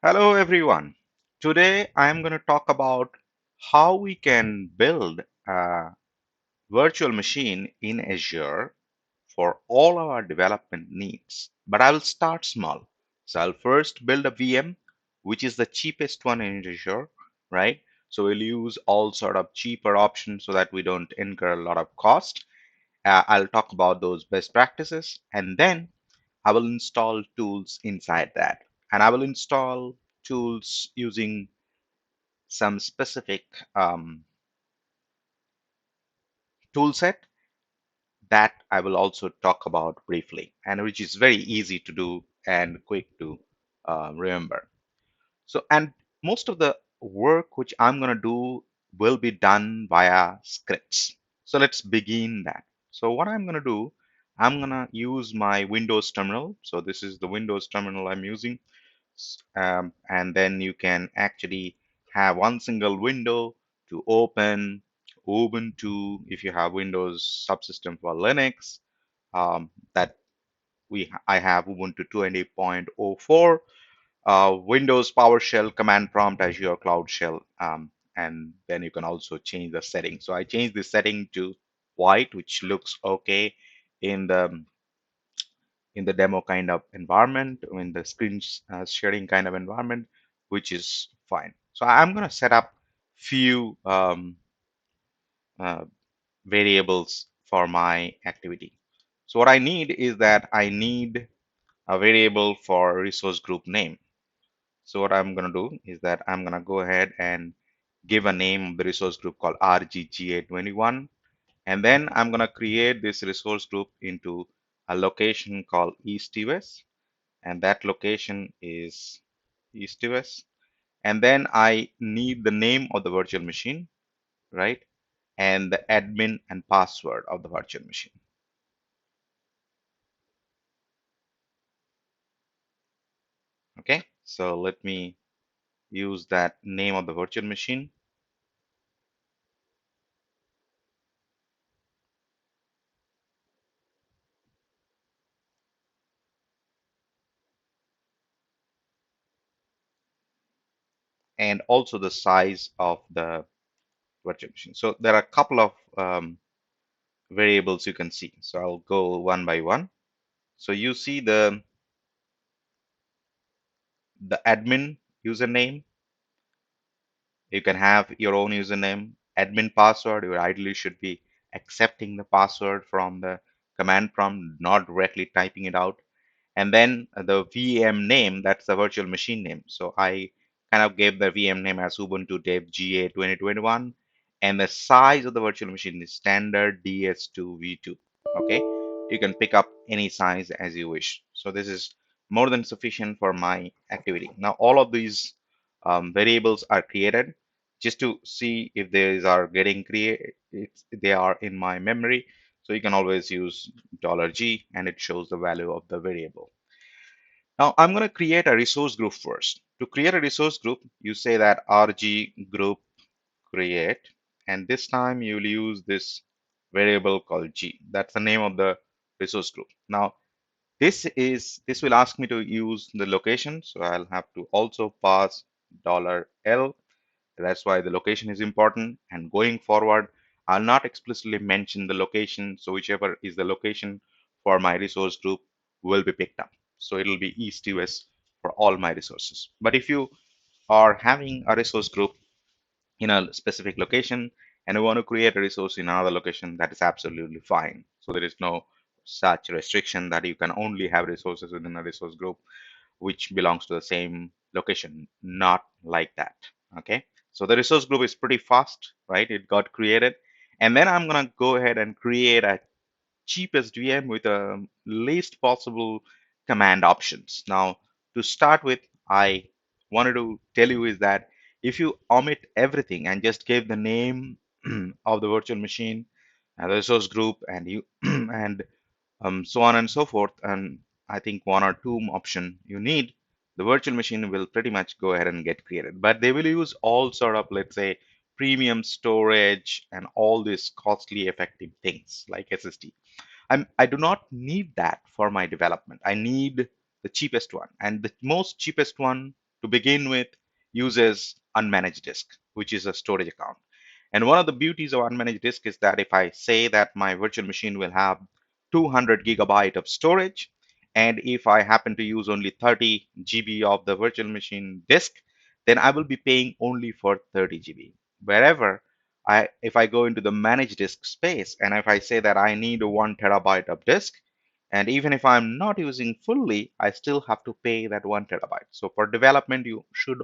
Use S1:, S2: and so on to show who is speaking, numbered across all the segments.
S1: Hello everyone. Today I am going to talk about how we can build a virtual machine in Azure for all our development needs. But I will start small. So I'll first build a VM, which is the cheapest one in Azure, right? So we'll use all sort of cheaper options so that we don't incur a lot of cost. I'll talk about those best practices, and then I will install tools inside that. And I will install tools using some specific tool set that I will also talk about briefly, and which is very easy to do and quick to remember. So, and most of the work which I'm going to do will be done via scripts. So let's begin that. So what I'm going to do, I'm going to use my Windows terminal. So this is the Windows terminal I'm using. And then you can actually have one single window to open Ubuntu if you have Windows subsystem for Linux. That I have Ubuntu 20.04, Windows PowerShell, Command Prompt, Azure Cloud Shell, and then you can also change the setting. So I changed the setting to white, which looks okay in the demo kind of environment, in the screen sharing kind of environment, which is fine. So I'm going to set up few uh, variables for my activity. So what I need is that I need a variable for resource group name. So what I'm going to do is that I'm going to go ahead and give a name of the resource group called RGGA21. And then I'm going to create this resource group into a location called East US. And that location is East US. And then I need the name of the virtual machine, right? And the admin and password of the virtual machine. Okay, so let me use that name of the virtual machine. And also the size of the virtual machine. So there are a couple of variables you can see. So I'll go one by one. So you see the admin username. You can have your own username, admin password. You ideally should be accepting the password from the command prompt, not directly typing it out. And then the VM name, that's the virtual machine name. So I kind of gave the VM name as Ubuntu Dev GA 2021. And the size of the virtual machine is standard DS2 V2. Okay. You can pick up any size as you wish. So this is more than sufficient for my activity. Now, all of these variables are created just to see if these are getting created, they are in my memory. So you can always use $G and it shows the value of the variable. Now I'm going to create a resource group first. To create a resource group, you say that RG group create, and this time you'll use this variable called G. That's the name of the resource group. Now this will ask me to use the location, so I'll have to also pass $L. That's why the location is important. And going forward, I'll not explicitly mention the location. So whichever is the location for my resource group will be picked up. So it'll be East US for all my resources. But if you are having a resource group in a specific location and you want to create a resource in another location, that is absolutely fine. So there is no such restriction that you can only have resources within a resource group which belongs to the same location. Not like that. Okay. So the resource group is pretty fast, right? It got created. And then I'm going to go ahead and create a cheapest VM with the least possible command options. Now, to start with, I wanted to tell you is that if you omit everything and just give the name of the virtual machine and the resource group and you and so on and so forth, and I think one or two option you need, the virtual machine will pretty much go ahead and get created. But they will use all sort of, let's say, premium storage and all these costly effective things like SSD. I do not need that for my development. I need the cheapest one. And the most cheapest one to begin with, uses unmanaged disk, which is a storage account. And one of the beauties of unmanaged disk is that if I say that my virtual machine will have 200 gigabyte of storage, and if I happen to use only 30 GB of the virtual machine disk, then I will be paying only for 30 GB. Wherever if I go into the managed disk space, and if I say that I need a 1 TB of disk, and even if I'm not using fully, I still have to pay that 1 TB. So for development, you should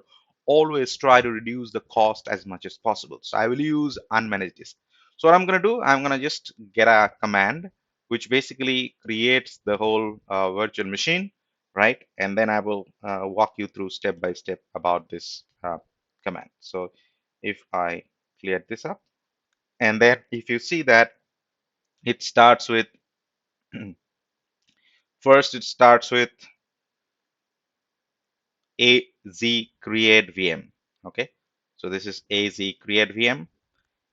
S1: always try to reduce the cost as much as possible. So I will use unmanaged disk. So what I'm going to do, I'm going to just get a command which basically creates the whole virtual machine, right? And then I will walk you through step by step about this command. So if I clear this up, and then if you see that it starts with first it starts with az create VM. Okay, so this is az create VM,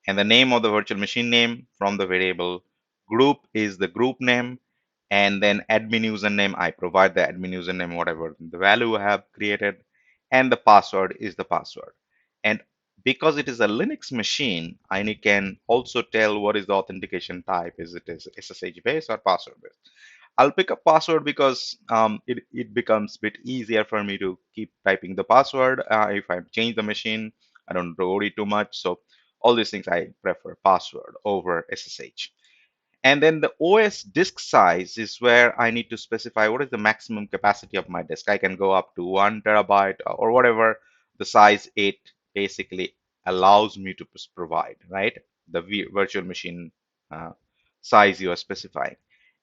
S1: and the name of the virtual machine name from the variable group is the group name, and then admin username, I provide the admin username, whatever the value I have created, and the password is the password. And because it is a Linux machine, I can also tell what is the authentication type. Is it is SSH based or password based? I'll pick a password because it becomes a bit easier for me to keep typing the password. If I change the machine, I don't worry too much. So all these things I prefer password over SSH. And then the OS disk size is where I need to specify what is the maximum capacity of my disk. I can go up to 1 TB or whatever the size it basically allows me to provide, right? The virtual machine uh, size you are specifying.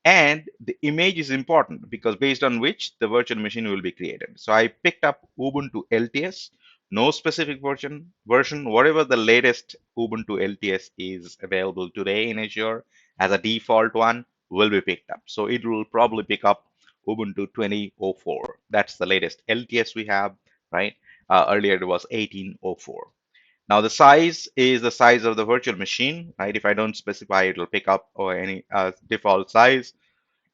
S1: And the image is important because based on which the virtual machine will be created. So I picked up Ubuntu LTS, no specific version, whatever the latest Ubuntu LTS is available today in Azure as a default one will be picked up. So it will probably pick up Ubuntu 2004. That's the latest LTS we have, right? Earlier it was 1804. Now the size is the size of the virtual machine, right? If I don't specify, it will pick up or any default size.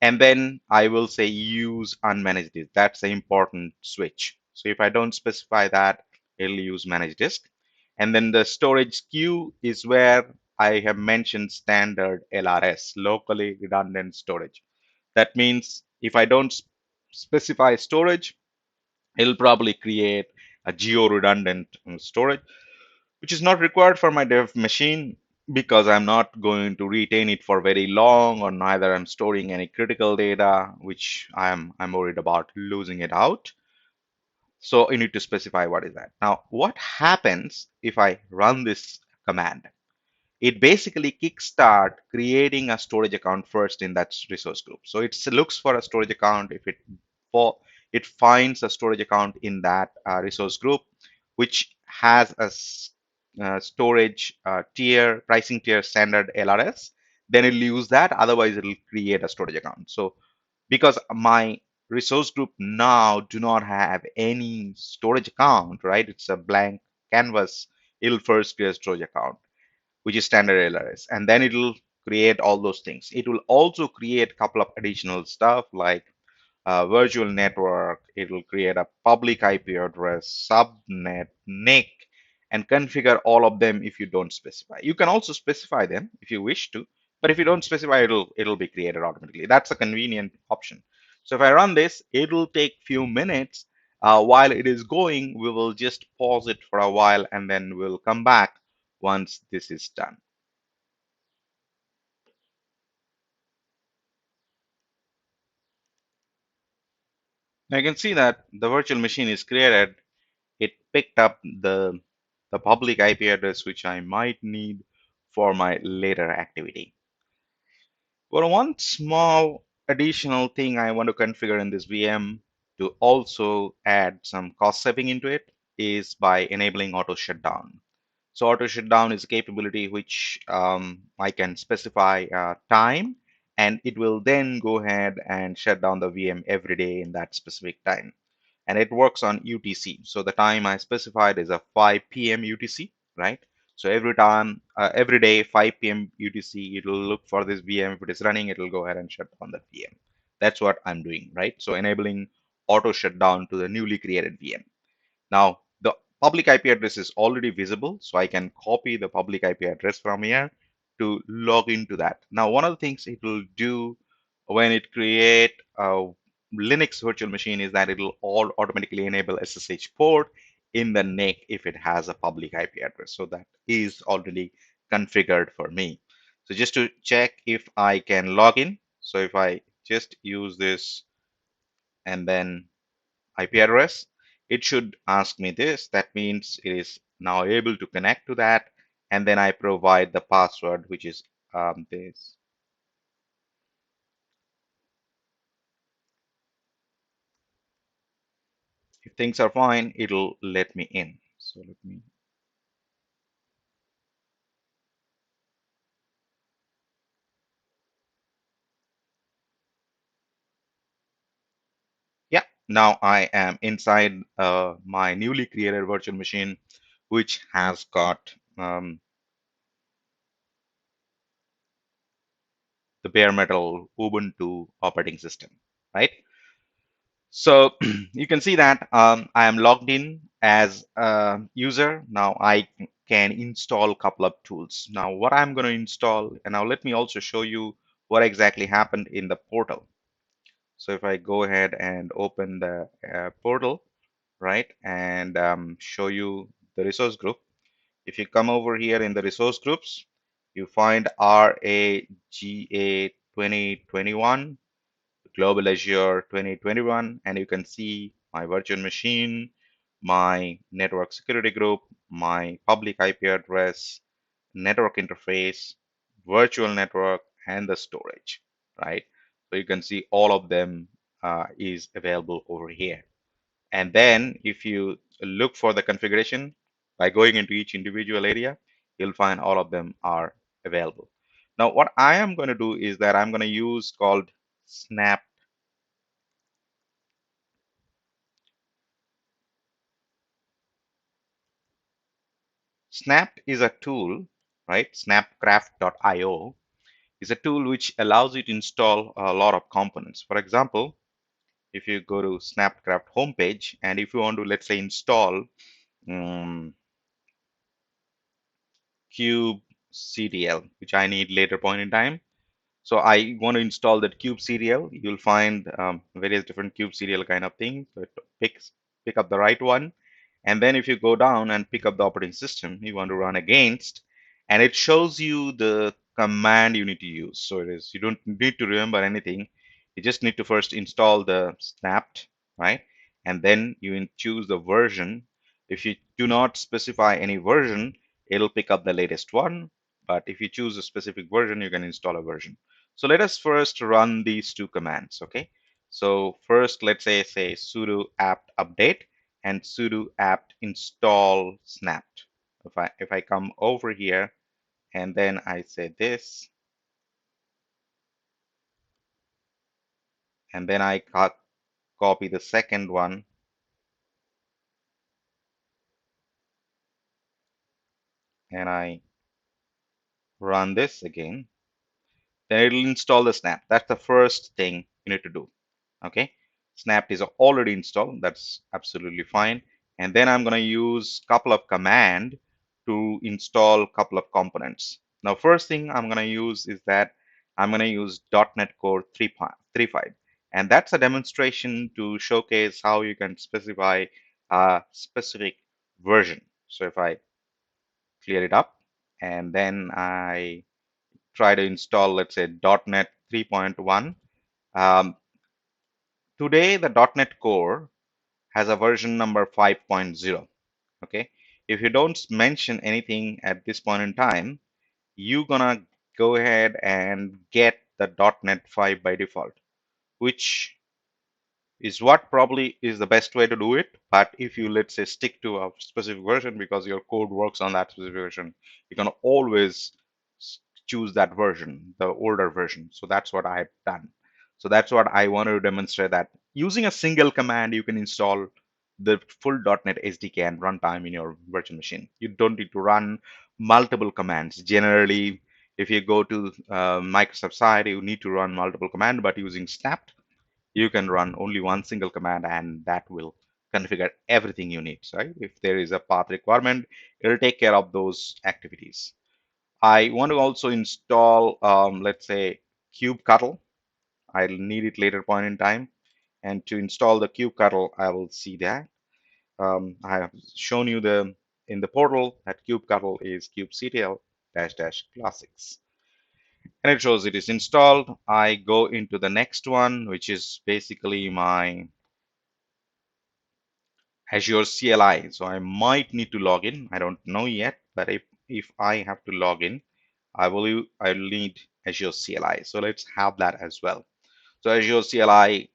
S1: And then I will say use unmanaged disk. That's the important switch. So if I don't specify that, it'll use managed disk. And then the storage queue is where I have mentioned standard LRS, locally redundant storage. That means if I don't specify storage, it'll probably create a geo redundant storage, which is not required for my dev machine because I'm not going to retain it for very long, or neither I'm storing any critical data, which I'm worried about losing it out. So you need to specify what is that. Now, what happens if I run this command? It basically kickstart creating a storage account first in that resource group. So it looks for a storage account. If for it finds a storage account in that resource group, which has a storage tier, pricing tier standard LRS, then it'll use that. Otherwise, it'll create a storage account. So because my resource group now do not have any storage account, right? It's a blank canvas. It'll first create a storage account, which is standard LRS, and then it'll create all those things. It will also create a couple of additional stuff like virtual network. It will create a public IP address, subnet, NIC, and configure all of them if you don't specify. You can also specify them if you wish to, but if you don't specify, it'll be created automatically. That's a convenient option. So if I run this, it'll take few minutes. While it is going, we will just pause it for a while and then we'll come back once this is done. Now you can see that the virtual machine is created. It picked up the public IP address which I might need for my later activity. But one small additional thing I want to configure in this VM to also add some cost saving into it is by enabling auto shutdown. So auto shutdown is a capability which I can specify time, and it will then go ahead and shut down the VM every day in that specific time. And it works on UTC. So the time I specified is a 5 p.m. UTC, right? So every time, every day, 5 p.m. UTC, it will look for this VM. If it is running, it will go ahead and shut down the VM. That's what I'm doing, right? So enabling auto shutdown to the newly created VM. Now, the public IP address is already visible, so I can copy the public IP address from here to log into that. Now, one of the things it will do when it create a Linux virtual machine is that it'll all automatically enable SSH port in the NIC if it has a public IP address. So that is already configured for me. So just to check if I can log in. So if I just use this and then IP address, it should ask me this. That means it is now able to connect to that. And then I provide the password, which is this. If things are fine, it'll let me in. So let me, yeah, now I am inside my newly created virtual machine, which has got the bare metal Ubuntu operating system, right? So you can see that I am logged in as a user. Now I can install a couple of tools. Now what I'm going to install, and now let me also show you what exactly happened in the portal. So if I go ahead and open the portal, right, and show you the resource group. If you come over here in the resource groups, you find RAGA 2021 Global Azure 2021, and you can see my virtual machine, my network security group, my public IP address, network interface, virtual network, and the storage, right? So you can see all of them is available over here. And then if you look for the configuration by going into each individual area, you'll find all of them are available. Now, what I am going to do is that I'm going to use called snap. Snap is a tool, right? Snapcraft.io is a tool which allows you to install a lot of components. For example, if you go to Snapcraft homepage and if you want to, let's say, install um, kubectl, which I need later point in time. So I want to install that kubectl. You'll find various different kubectl kind of things. So it pick up the right one. And then if you go down and pick up the operating system you want to run against, and it shows you the command you need to use. So it is, you don't need to remember anything. You just need to first install the snapped, right? And then you choose the version. If you do not specify any version, it'll pick up the latest one. But if you choose a specific version, you can install a version. So let us first run these two commands, okay? So first, let's say sudo apt update and sudo apt install snapped. If I come over here and then I say this, and then I copy the second one and I run this again, then it'll install the snap. That's the first thing you need to do. Okay, snap is already installed. That's absolutely fine. And then I'm going to use a couple of command to install a couple of components. Now, first thing I'm going to use is that I'm going to use .NET Core 3.5, and that's a demonstration to showcase how you can specify a specific version. So if I clear it up and then I try to install, let's say, .NET 3.1. Today, the .NET Core has a version number 5.0. Okay, if you don't mention anything at this point in time, you're gonna go ahead and get the .NET 5 by default, which is what probably is the best way to do it. But if you, let's say, stick to a specific version because your code works on that specific version, you can always choose that version, the older version. So that's what I've done. So that's what I wanted to demonstrate, that using a single command, you can install the full .NET SDK and runtime in your virtual machine. You don't need to run multiple commands. Generally, if you go to Microsoft side, you need to run multiple commands, but using Snap, you can run only one single command and that will configure everything you need, right? If there is a path requirement, it'll take care of those activities. I want to also install, let's say, kubectl. I'll need it later point in time. And to install the kubectl, I will see that. I have shown you the in the portal that kubectl is kubectl dash dash classics. And it shows it is installed. I go into the next one, which is basically my Azure CLI. So I might need to log in. I don't know yet, but if I have to log in, I'll need Azure CLI. So let's have that as well. So Azure CLI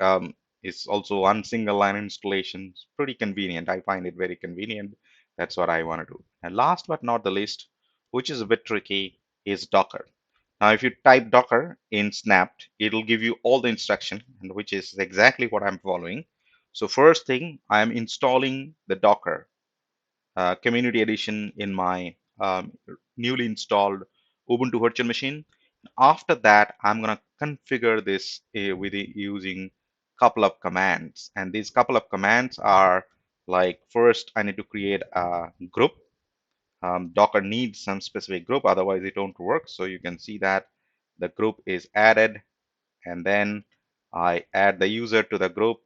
S1: is also one single line installation. It's pretty convenient. I find it very convenient. That's what I want to do. And last but not the least, which is a bit tricky, is Docker. Now, if you type Docker in Snapped, it'll give you all the instruction, and which is exactly what I'm following. So first thing, I'm installing the Docker Community Edition in my newly installed Ubuntu virtual machine. After that, I'm going to configure this using couple of commands. And these couple of commands are like, first, I need to create a group. Docker needs some specific group, otherwise it won't work. So you can see that the group is added, and then I add the user to the group,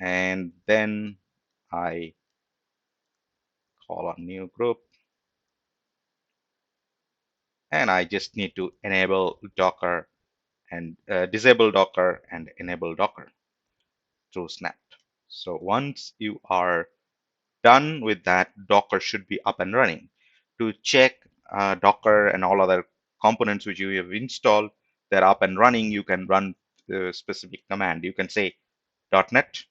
S1: and then I call a new group, and I just need to enable Docker and disable Docker and enable Docker through Snap. So once you are done with that, Docker should be up and running. To check Docker and all other components which you have installed, they're up and running, you can run the specific command. You can say .NET,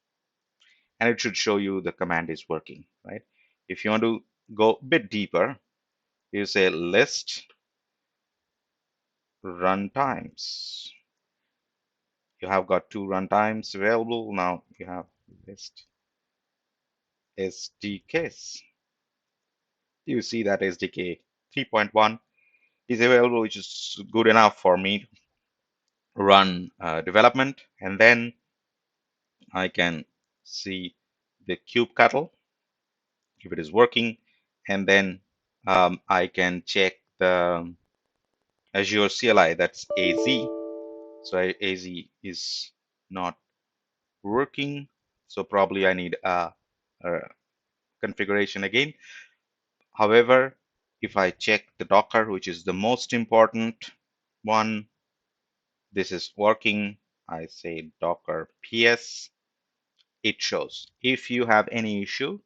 S1: and it should show you the command is working, right? If you want to go a bit deeper, you say list runtimes. You have got two runtimes available. Now you have list SDKs. You see that SDK 3.1 is available, which is good enough for me to run development. And then I can see the kubectl if it is working. And then I can check the Azure CLI, that's AZ. So AZ is not working. So probably I need a configuration again. However, if I check the Docker, which is the most important one, this is working. I say Docker PS, it shows. If you have any issue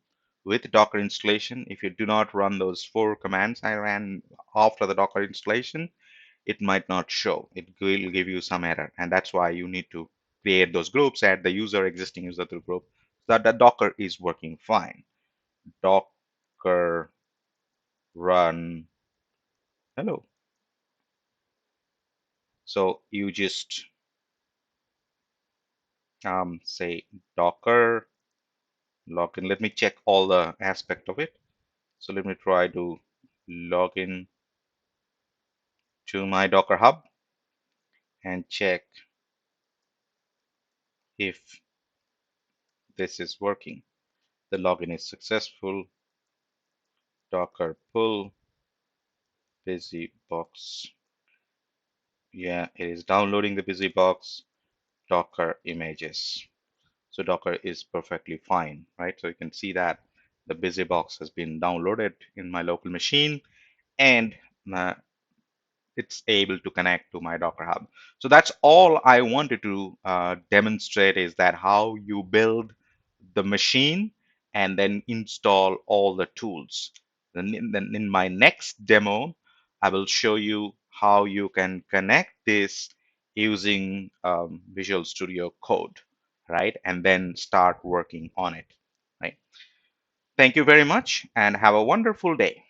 S1: with Docker installation, if you do not run those 4 commands I ran after the Docker installation, it might not show. It will give you some error. And that's why you need to create those groups, add the existing user to the group, so that the Docker is working fine. Docker run hello. So you just say Docker login. Let me check all the aspect of it. So let me try to log in to my Docker Hub and check if this is working. The login is successful. Docker pull busybox. Yeah, it is downloading the busybox. Docker images. So Docker is perfectly fine, right? So you can see that the busybox has been downloaded in my local machine, and uh, it's able to connect to my Docker Hub. So that's all I wanted to demonstrate, is that how you build the machine and then install all the tools. Then in my next demo, I will show you how you can connect this using Visual Studio Code, right? And then start working on it, right? Thank you very much and have a wonderful day.